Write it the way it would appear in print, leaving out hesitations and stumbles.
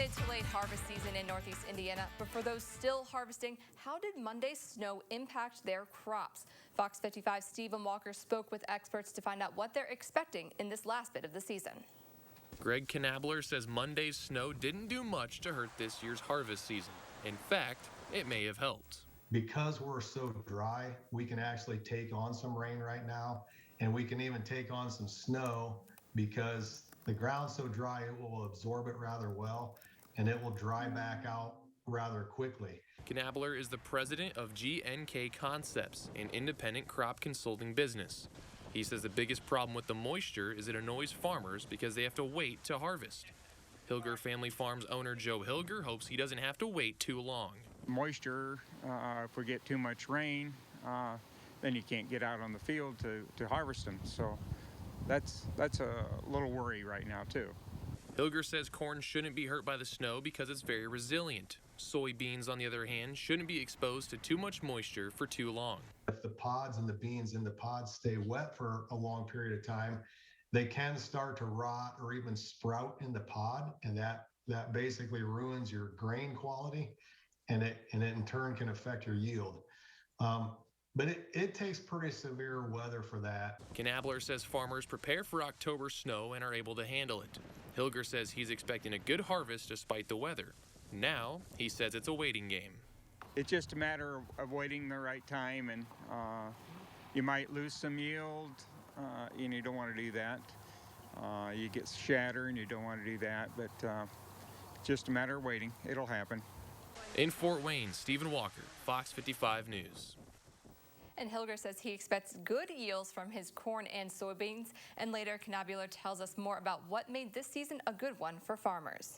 Mid to late harvest season in Northeast Indiana, but for those still harvesting, how did Monday's snow impact their crops? Fox 55's Stephen Walker spoke with experts to find out what they're expecting in this last bit of the season. Greg Knabler says Monday's snow didn't do much to hurt this year's harvest season. In fact, it may have helped. Because we're so dry, we can actually take on some rain right now, and we can even take on some snow because the ground's so dry it will absorb it rather well, and it will dry back out rather quickly. Knabler is the president of GNK Concepts, an independent crop consulting business. He says the biggest problem with the moisture is it annoys farmers because they have to wait to harvest. Hilger Family Farms owner Joe Hilger hopes he doesn't have to wait too long. Moisture, if we get too much rain, then you can't get out on the field to harvest them. So that's a little worry right now too. Hilger says corn shouldn't be hurt by the snow because it's very resilient. Soybeans, on the other hand, shouldn't be exposed to too much moisture for too long. If the pods and the beans in the pods stay wet for a long period of time, they can start to rot or even sprout in the pod, and that basically ruins your grain quality, and it in turn can affect your yield. But it takes pretty severe weather for that. Knabler says farmers prepare for October snow and are able to handle it. Hilger says he's expecting a good harvest despite the weather. Now, he says it's a waiting game. It's just a matter of waiting the right time, and you might lose some yield, and you don't want to do that. You get shatter, and you don't want to do that, but just a matter of waiting. It'll happen. In Fort Wayne, Stephen Walker, Fox 55 News. And Hilger says he expects good yields from his corn and soybeans. And later, Knabler tells us more about what made this season a good one for farmers.